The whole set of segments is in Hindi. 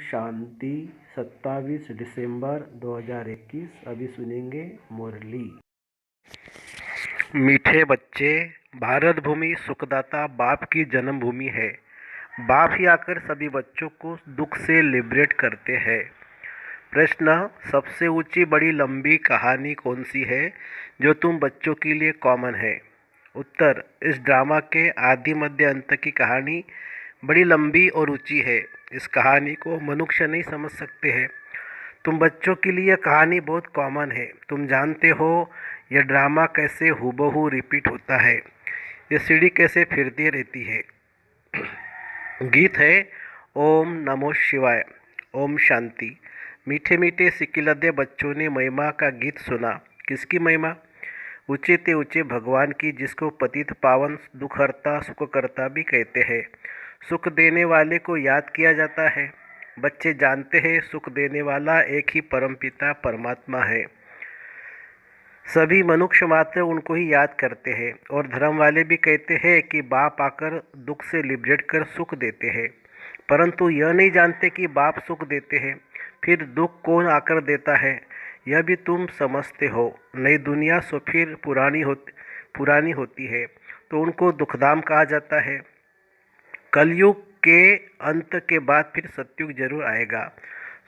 शांति। 27 दिसंबर 2021। अभी सुनेंगे मुरली। मीठे बच्चे, भारत भूमि सुखदाता बाप की जन्मभूमि है। बाप ही आकर सभी बच्चों को दुख से लिबरेट करते हैं। प्रश्न: सबसे ऊंची बड़ी लंबी कहानी कौन सी है जो तुम बच्चों के लिए कॉमन है? उत्तर: इस ड्रामा के आदि मध्य अंत की कहानी बड़ी लंबी और ऊंची है। इस कहानी को मनुष्य नहीं समझ सकते हैं। तुम बच्चों के लिए कहानी बहुत कॉमन है। तुम जानते हो यह ड्रामा कैसे हूबहू रिपीट होता है, ये सीढ़ी कैसे फिरती रहती है। गीत है ओम नमो शिवाय, ओम शांति। मीठे मीठे सिकिलदे बच्चों ने महिमा का गीत सुना। किसकी महिमा? ऊंचे ते ऊंचे भगवान की, जिसको पतित पावन दुखहर्ता सुखकर्ता भी कहते हैं। सुख देने वाले को याद किया जाता है। बच्चे जानते हैं सुख देने वाला एक ही परमपिता परमात्मा है। सभी मनुष्य मात्र उनको ही याद करते हैं और धर्म वाले भी कहते हैं कि बाप आकर दुख से लिबरेट कर सुख देते हैं, परंतु यह नहीं जानते कि बाप सुख देते हैं। फिर दुख कौन आकर देता है यह भी तुम समझते हो। नई दुनिया सो फिर पुरानी होती है तो उनको दुखधाम कहा जाता है। कलयुग के अंत के बाद फिर सतयुग जरूर आएगा।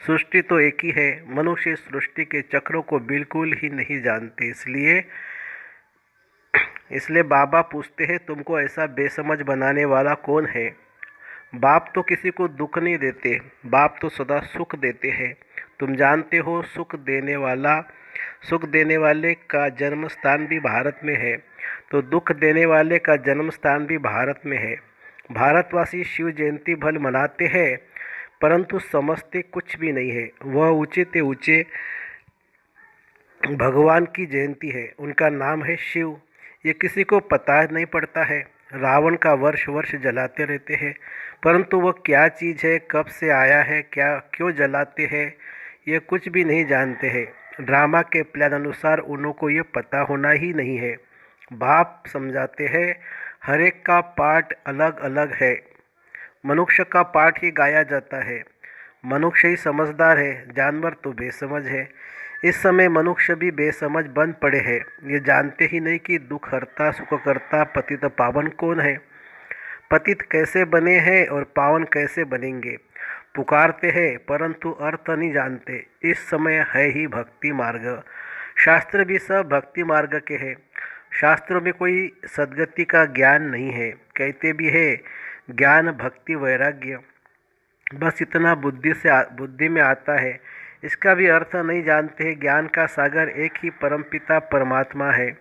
सृष्टि तो एक ही है। मनुष्य सृष्टि के चक्रों को बिल्कुल ही नहीं जानते। इसलिए बाबा पूछते हैं, तुमको ऐसा बेसमझ बनाने वाला कौन है? बाप तो किसी को दुख नहीं देते, बाप तो सदा सुख देते हैं। तुम जानते हो सुख देने वाले का जन्म स्थान भी भारत में है, तो दुख देने वाले का जन्म स्थान भी भारत में है। भारतवासी शिव जयंती भल मनाते हैं, परंतु समझते कुछ भी नहीं है। वह ऊंचे ते ऊंचे भगवान की जयंती है, उनका नाम है शिव। ये किसी को पता नहीं पड़ता है। रावण का वर्ष वर्ष जलाते रहते हैं, परंतु वह क्या चीज़ है, कब से आया है, क्यों जलाते हैं, ये कुछ भी नहीं जानते हैं। ड्रामा के प्लान अनुसार उनको ये पता होना ही नहीं है। बाप समझाते हैं हर एक का पार्ट अलग अलग है। मनुष्य का पार्ट ही गाया जाता है। मनुष्य ही समझदार है, जानवर तो बेसमझ है। इस समय मनुष्य भी बेसमझ बन पड़े हैं। ये जानते ही नहीं कि दुखहर्ता सुखकर्ता पतित पावन कौन है। पतित कैसे बने हैं और पावन कैसे बनेंगे। पुकारते हैं परंतु अर्थ नहीं जानते। इस समय है ही भक्ति मार्ग। शास्त्र भी सब भक्ति मार्ग के हैं। शास्त्रों में कोई सद्गति का ज्ञान नहीं है। कहते भी है ज्ञान भक्ति वैराग्य, बस इतना बुद्धि में आता है। इसका भी अर्थ नहीं जानते हैं। ज्ञान का सागर एक ही परमपिता परमात्मा है,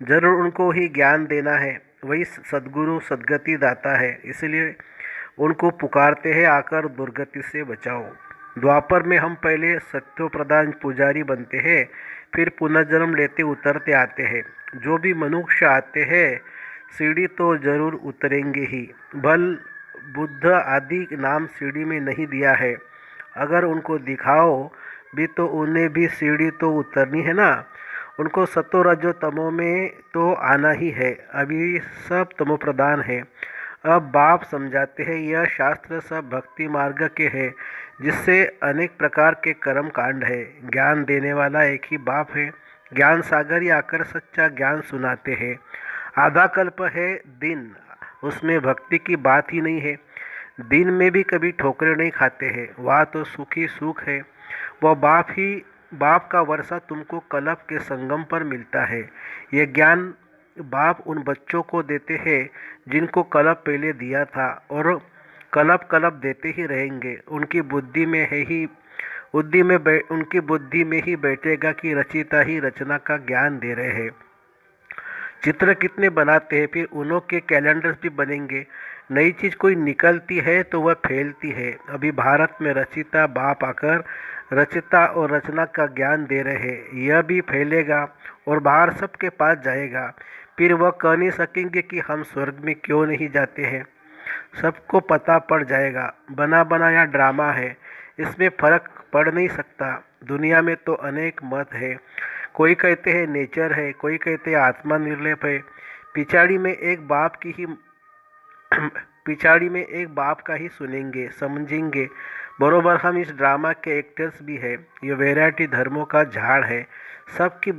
जरूर उनको ही ज्ञान देना है। वही सद्गुरु सद्गति दाता है, इसलिए उनको पुकारते हैं आकर दुर्गति से बचाओ। द्वापर में हम पहले सत्यो प्रधान पुजारी बनते हैं, फिर पुनर्जन्म लेते उतरते आते हैं। जो भी मनुष्य आते हैं सीढ़ी तो जरूर उतरेंगे ही। भल बुद्ध आदि नाम सीढ़ी में नहीं दिया है। अगर उनको दिखाओ भी तो उन्हें भी सीढ़ी तो उतरनी है ना। उनको सतो रजो तमो में तो आना ही है। अभी सब तमो प्रधान है। अब बाप समझाते हैं यह शास्त्र सब भक्ति मार्ग के हैं, जिससे अनेक प्रकार के कर्म कांड है। ज्ञान देने वाला एक ही बाप है। ज्ञान सागर ही आकर सच्चा ज्ञान सुनाते हैं। आधा कल्प है दिन, उसमें भक्ति की बात ही नहीं है। दिन में भी कभी ठोकरें नहीं खाते हैं, वह तो सुखी सुख है। वह बाप का वर्षा तुमको कल्प के संगम पर मिलता है। ये ज्ञान बाप उन बच्चों को देते हैं जिनको कल्प पहले दिया था और कल्प देते ही रहेंगे। उनकी बुद्धि में ही बैठेगा कि रचिता ही रचना का ज्ञान दे रहे हैं। चित्र कितने बनाते हैं, फिर उन्हों के कैलेंडर्स भी बनेंगे। नई चीज़ कोई निकलती है तो वह फैलती है। अभी भारत में रचिता बाप आकर रचिता और रचना का ज्ञान दे रहे हैं। यह भी फैलेगा और बाहर सबके पास जाएगा। फिर वह कह नहीं सकेंगे कि हम स्वर्ग में क्यों नहीं जाते हैं। सबको पता पड़ जाएगा। बना बनाया ड्रामा है, इसमें फर्क पड़ नहीं सकता। दुनिया में तो अनेक मत है। कोई कहते हैं नेचर है, कोई कहते हैं आत्मा निर्लेप है। पिछाड़ी में एक बाप का ही सुनेंगे, समझेंगे। बरोबर हम इस ड्रामा के एक्टर्स भी है। ये वैरायटी धर्मों का झाड़ है। सबकी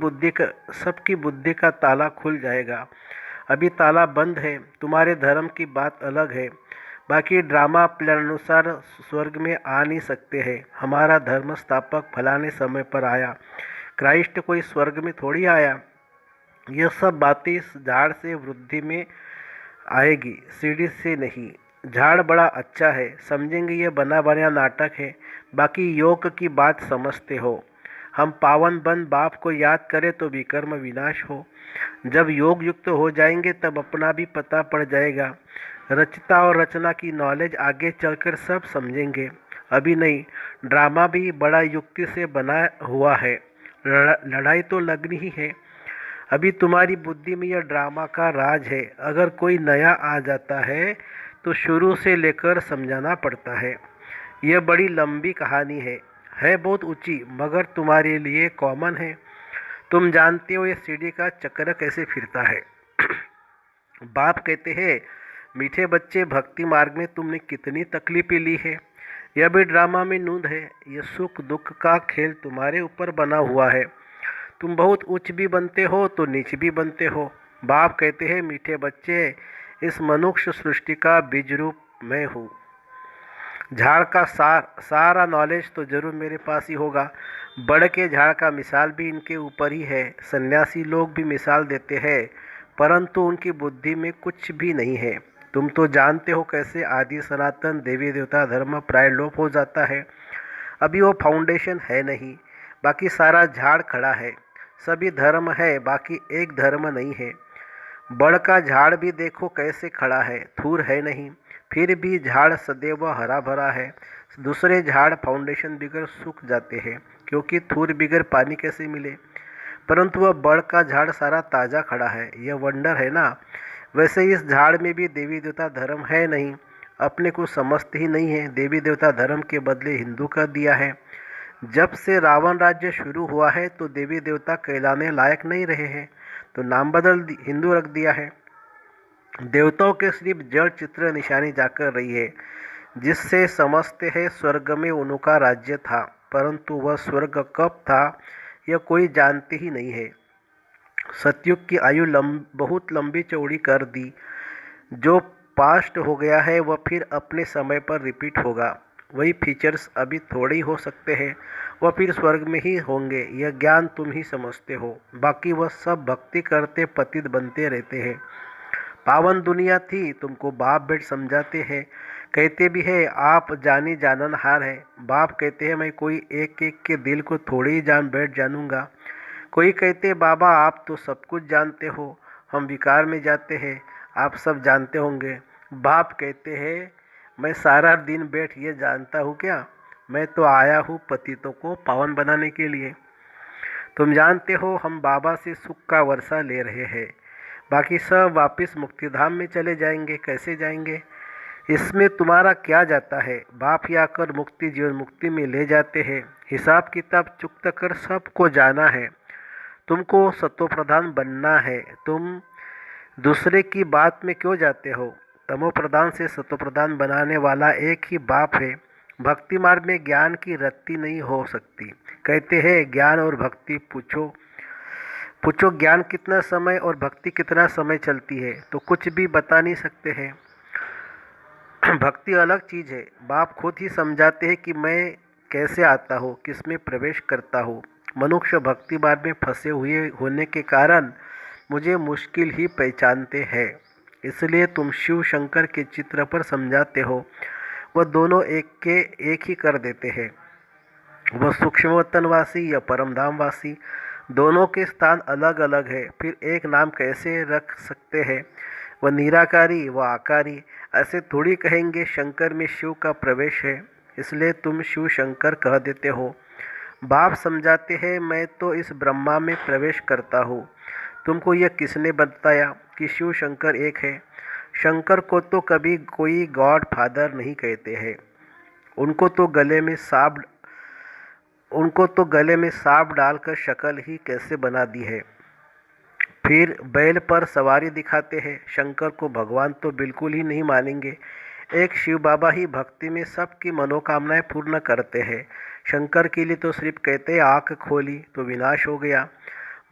बुद्धि का ताला खुल जाएगा। अभी ताला बंद है। तुम्हारे धर्म की बात अलग है। बाकी ड्रामा प्लान अनुसार स्वर्ग में आ नहीं सकते हैं। हमारा धर्म स्थापक फलाने समय पर आया। क्राइस्ट कोई स्वर्ग में थोड़ी आया। यह सब बातें इस झाड़ से वृद्धि में आएगी, सीढ़ी से नहीं। झाड़ बड़ा अच्छा है, समझेंगे ये बना बनाया नाटक है। बाकी योग की बात समझते हो। हम पावन बन बाप को याद करें तो विकर्म विनाश हो। जब योग युक्त हो जाएंगे तब अपना भी पता पड़ जाएगा। रचता और रचना की नॉलेज आगे चलकर सब समझेंगे, अभी नहीं। ड्रामा भी बड़ा युक्ति से बना हुआ है। लड़ाई तो लगनी ही है। अभी तुम्हारी बुद्धि में यह ड्रामा का राज है। अगर कोई नया आ जाता है तो शुरू से लेकर समझाना पड़ता है। यह बड़ी लंबी कहानी है बहुत ऊंची, मगर तुम्हारे लिए कॉमन है। तुम जानते हो ये सीढ़ी का चक्र कैसे फिरता है। बाप कहते हैं, मीठे बच्चे, भक्ति मार्ग में तुमने कितनी तकलीफें ली है। यह भी ड्रामा में नूंद है। यह सुख दुख का खेल तुम्हारे ऊपर बना हुआ है। तुम बहुत उच्च भी बनते हो तो नीच भी बनते हो। बाप कहते हैं, मीठे बच्चे, इस मनुष्य सृष्टि का बीज रूप मैं हूँ। झाड़ का सारा नॉलेज तो जरूर मेरे पास ही होगा। बड़ के झाड़ का मिसाल भी इनके ऊपर ही है। सन्यासी लोग भी मिसाल देते हैं, परंतु उनकी बुद्धि में कुछ भी नहीं है। तुम तो जानते हो कैसे आदि सनातन देवी देवता धर्म प्राय लोप हो जाता है। अभी वो फाउंडेशन है नहीं, बाकी सारा झाड़ खड़ा है। सभी धर्म है, बाकी एक धर्म नहीं है। बड़ का झाड़ भी देखो कैसे खड़ा है, थूर है नहीं, फिर भी झाड़ सदैव हरा भरा है। दूसरे झाड़ फाउंडेशन बिगड़ सूख जाते हैं, क्योंकि थूर बिगड़ पानी कैसे मिले। परंतु वह बड़ का झाड़ सारा ताज़ा खड़ा है। यह वंडर है ना। वैसे इस झाड़ में भी देवी देवता धर्म है नहीं। अपने को समझते ही नहीं है। देवी देवता धर्म के बदले हिंदू कर दिया है। जब से रावण राज्य शुरू हुआ है तो देवी देवता कहलाने लायक नहीं रहे हैं, तो नाम बदल हिंदू रख दिया है। देवताओं के सिर्फ जड़ चित्र निशानी जाकर रही है, जिससे समझते हैं स्वर्ग में उनका राज्य था। परंतु वह स्वर्ग कब था यह कोई जानते ही नहीं है। सतयुग की आयु बहुत लंबी चौड़ी कर दी। जो पास्ट हो गया है वह फिर अपने समय पर रिपीट होगा। वही फीचर्स अभी थोड़े ही हो सकते हैं, वह फिर स्वर्ग में ही होंगे। यह ज्ञान तुम ही समझते हो। बाकी वह सब भक्ति करते पतित बनते रहते हैं। पावन दुनिया थी, तुमको बाप बेट समझाते हैं। कहते भी है आप जानी जाननहार है। बाप कहते हैं मैं कोई एक एक के दिल को थोड़ी ही जान बैठ जानूंगा। कोई कहते बाबा आप तो सब कुछ जानते हो, हम विकार में जाते हैं, आप सब जानते होंगे। बाप कहते हैं मैं सारा दिन बैठ ये जानता हूँ क्या, मैं तो आया हूँ पतितों को पावन बनाने के लिए। तुम जानते हो हम बाबा से सुख का वर्षा ले रहे हैं, बाकी सब वापस मुक्तिधाम में चले जाएंगे। कैसे जाएंगे, इसमें तुम्हारा क्या जाता है। बाप ही आकर मुक्ति जीवन मुक्ति में ले जाते हैं। हिसाब किताब चुकता कर सबको जाना है। तुमको सत्वप्रधान बनना है। तुम दूसरे की बात में क्यों जाते हो। तमोप्रधान से सत्वप्रधान बनाने वाला एक ही बाप है। भक्ति मार्ग में ज्ञान की रत्ती नहीं हो सकती। कहते हैं ज्ञान और भक्ति पूछो ज्ञान कितना समय और भक्ति कितना समय चलती है, तो कुछ भी बता नहीं सकते हैं। भक्ति अलग चीज़ है। बाप खुद ही समझाते हैं कि मैं कैसे आता हूँ, किस में प्रवेश करता हूँ। मनुष्य भक्ति मार्ग में फंसे हुए होने के कारण मुझे मुश्किल ही पहचानते हैं। इसलिए तुम शिव शंकर के चित्र पर समझाते हो। वह दोनों एक के एक ही कर देते हैं। वह सूक्ष्मवतनवासी या परमधामवासी, दोनों के स्थान अलग अलग है। फिर एक नाम कैसे रख सकते हैं। वह निराकारी व आकारी, ऐसे थोड़ी कहेंगे शंकर में शिव का प्रवेश है, इसलिए तुम शिव शंकर कह देते हो। बाप समझाते हैं मैं तो इस ब्रह्मा में प्रवेश करता हूँ। तुमको यह किसने बताया कि शिव शंकर एक है। शंकर को तो कभी कोई गॉड फादर नहीं कहते हैं। उनको तो गले में सांप डालकर शक्ल ही कैसे बना दी है। फिर बैल पर सवारी दिखाते हैं। शंकर को भगवान तो बिल्कुल ही नहीं मानेंगे। एक शिव बाबा ही भक्ति में सबकी मनोकामनाएं पूर्ण करते हैं। शंकर के लिए तो सिर्फ कहते हैं आँख खोली तो विनाश हो गया।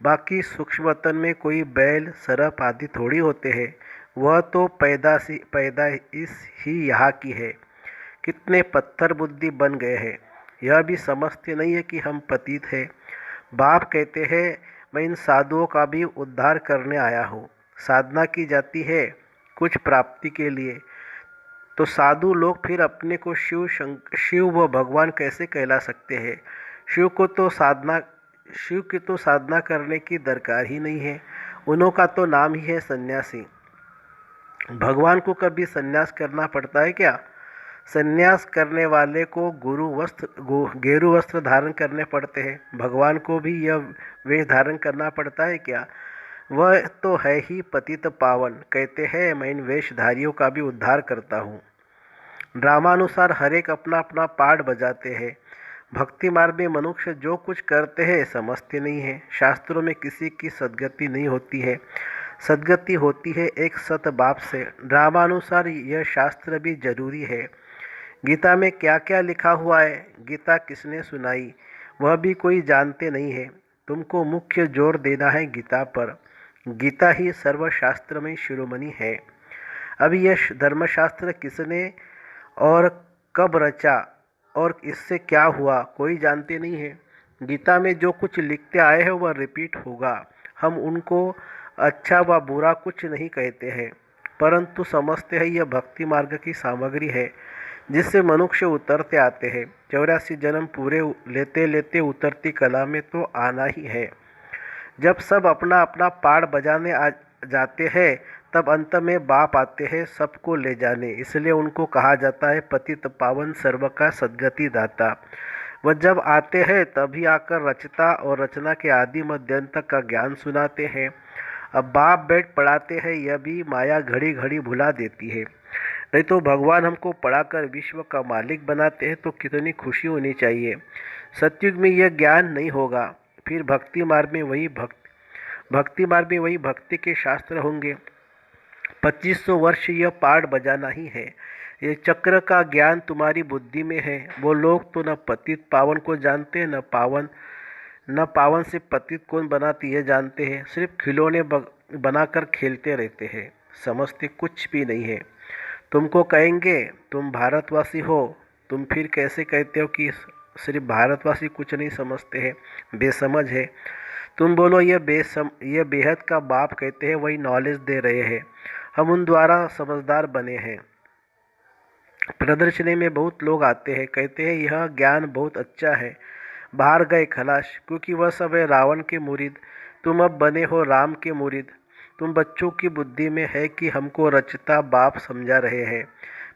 बाकी सूक्ष्म वतन में कोई बैल सर्प आदि थोड़ी होते हैं। वह तो पैदा इस ही यहाँ की है। कितने पत्थर बुद्धि बन गए हैं। यह भी समझते नहीं है कि हम पतित हैं। बाप कहते हैं मैं इन साधुओं का भी उद्धार करने आया हूँ। साधना की जाती है कुछ प्राप्ति के लिए, तो साधु लोग फिर अपने को शिव व भगवान कैसे कहला सकते हैं। शिव की तो साधना करने की दरकार ही नहीं है। उन्हों का तो नाम ही है सन्यासी। भगवान को कभी सन्यास करना पड़ता है क्या? सन्यास करने वाले को गेरू वस्त्र धारण करने पड़ते हैं। भगवान को भी यह वेश धारण करना पड़ता है क्या? वह तो है ही पतित पावन। कहते हैं मैं इन वेशधारियों का भी उद्धार करता हूँ। ड्रामानुसार हरेक अपना अपना पार्ट बजाते हैं। भक्ति मार्ग में मनुष्य जो कुछ करते हैं समझते नहीं है। शास्त्रों में किसी की सद्गति नहीं होती है। सद्गति होती है एक सत बाप से। ड्रामानुसार यह शास्त्र भी जरूरी है। गीता में क्या क्या लिखा हुआ है, गीता किसने सुनाई, वह भी कोई जानते नहीं है। तुमको मुख्य जोर देना है गीता पर। गीता ही सर्वशास्त्र में शिरोमणि है। अभी यह धर्मशास्त्र किसने और कब रचा और इससे क्या हुआ कोई जानते नहीं है। गीता में जो कुछ लिखते आए हैं वह रिपीट होगा। हम उनको अच्छा व बुरा कुछ नहीं कहते हैं, परंतु समझते हैं यह भक्ति मार्ग की सामग्री है जिससे मनुष्य उतरते आते हैं। 84 जन्म पूरे लेते लेते उतरती कला में तो आना ही है। जब सब अपना अपना पाड़ बजाने आ जाते हैं तब अंत में बाप आते हैं सबको ले जाने। इसलिए उनको कहा जाता है पतित पावन सर्व का सद्गति दाता। वह जब आते हैं तभी आकर रचता और रचना के आदि मध्यंत का ज्ञान सुनाते हैं। अब बाप बैठ पढ़ाते हैं, यह भी माया घड़ी घड़ी भुला देती है। नहीं तो भगवान हमको पढ़ाकर विश्व का मालिक बनाते हैं तो कितनी खुशी होनी चाहिए। सतयुग में यह ज्ञान नहीं होगा। फिर भक्ति मार्ग में वही भक्ति के शास्त्र होंगे। 2500 वर्ष यह पाठ बजाना ही है। ये चक्र का ज्ञान तुम्हारी बुद्धि में है। वो लोग तो न पतित पावन को जानते हैं, न पावन से पतित कौन बनाती है जानते हैं। सिर्फ खिलौने बनाकर खेलते रहते हैं, समझते कुछ भी नहीं है। तुमको कहेंगे तुम भारतवासी हो, तुम फिर कैसे कहते हो कि सिर्फ भारतवासी कुछ नहीं समझते हैं, बेसमझ है। तुम बोलो ये बेहद का बाप कहते हैं, वही नॉलेज दे रहे हैं। हम उन द्वारा समझदार बने हैं। प्रदर्शनी में बहुत लोग आते हैं, कहते हैं यह ज्ञान बहुत अच्छा है। बाहर गए खलास, क्योंकि वह सब है रावण के मुरीद। तुम अब बने हो राम के मुरीद। तुम बच्चों की बुद्धि में है कि हमको रचता बाप समझा रहे हैं,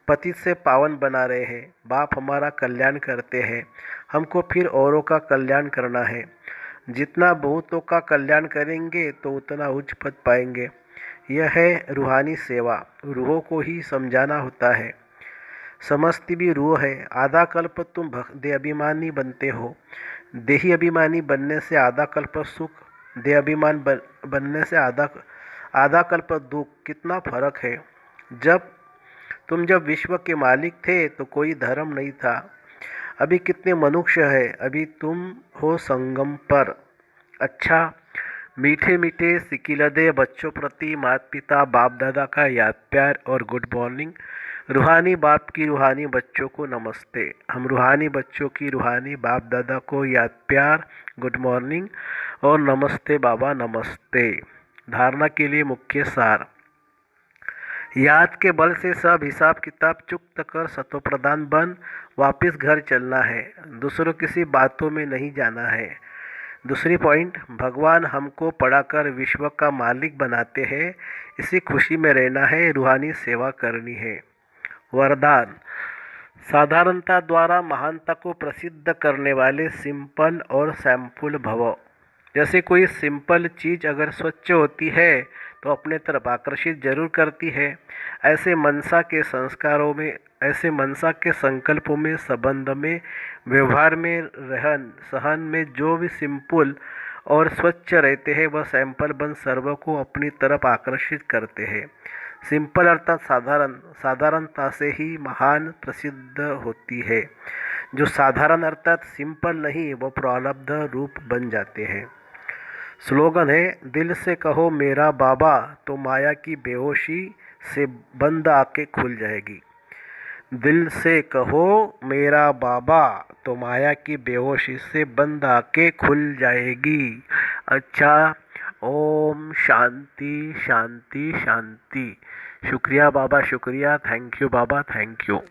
पतित से पावन बना रहे हैं। बाप हमारा कल्याण करते हैं, हमको फिर औरों का कल्याण करना है। जितना बहुतों का कल्याण करेंगे तो उतना उच्च पद पाएंगे। यह है रूहानी सेवा। रूहों को ही समझाना होता है। समझती भी रूह है। आधा कल्प तुम देह अभिमानी बनते हो। देही अभिमानी बनने से आधा कल्प सुख, देह अभिमान बनने से आधा कल्प दुख। कितना फर्क है। जब विश्व के मालिक थे तो कोई धर्म नहीं था। अभी कितने मनुष्य है। अभी तुम हो संगम पर। अच्छा, मीठे मीठे सिकिलदे बच्चों प्रति माता पिता बाप दादा का याद प्यार और गुड मॉर्निंग। रूहानी बाप की रूहानी बच्चों को नमस्ते। हम रूहानी बच्चों की रूहानी बाप दादा को याद प्यार, गुड मॉर्निंग और नमस्ते बाबा नमस्ते। धारणा के लिए मुख्य सार। याद के बल से सब हिसाब किताब चुक्त कर सतोप्रधान बन वापस घर चलना है। दूसरों किसी बातों में नहीं जाना है। दूसरी पॉइंट, भगवान हमको पढ़ाकर विश्व का मालिक बनाते हैं, इसी खुशी में रहना है, रूहानी सेवा करनी है। वरदान। साधारणता द्वारा महानता को प्रसिद्ध करने वाले सिंपल और सैम्पल भव। जैसे कोई सिंपल चीज़ अगर स्वच्छ होती है तो अपने तरफ आकर्षित जरूर करती है। ऐसे मनसा के संकल्पों में, संबंध में, व्यवहार में, रहन सहन में जो भी सिंपल और स्वच्छ रहते हैं, वह सैंपल बन सर्व को अपनी तरफ आकर्षित करते हैं। सिंपल अर्थात साधारण, साधारणता से ही महान प्रसिद्ध होती है। जो साधारण अर्थात सिंपल नहीं, वो प्रारब्ध रूप बन जाते हैं। स्लोगन है, दिल से कहो मेरा बाबा तो माया की बेहोशी से बंद आके खुल जाएगी। दिल से कहो मेरा बाबा तो माया की बेहोशी से बंद आके खुल जाएगी। अच्छा, ओम शांति शांति शांति। शुक्रिया बाबा, शुक्रिया। Thank you Baba, thank you.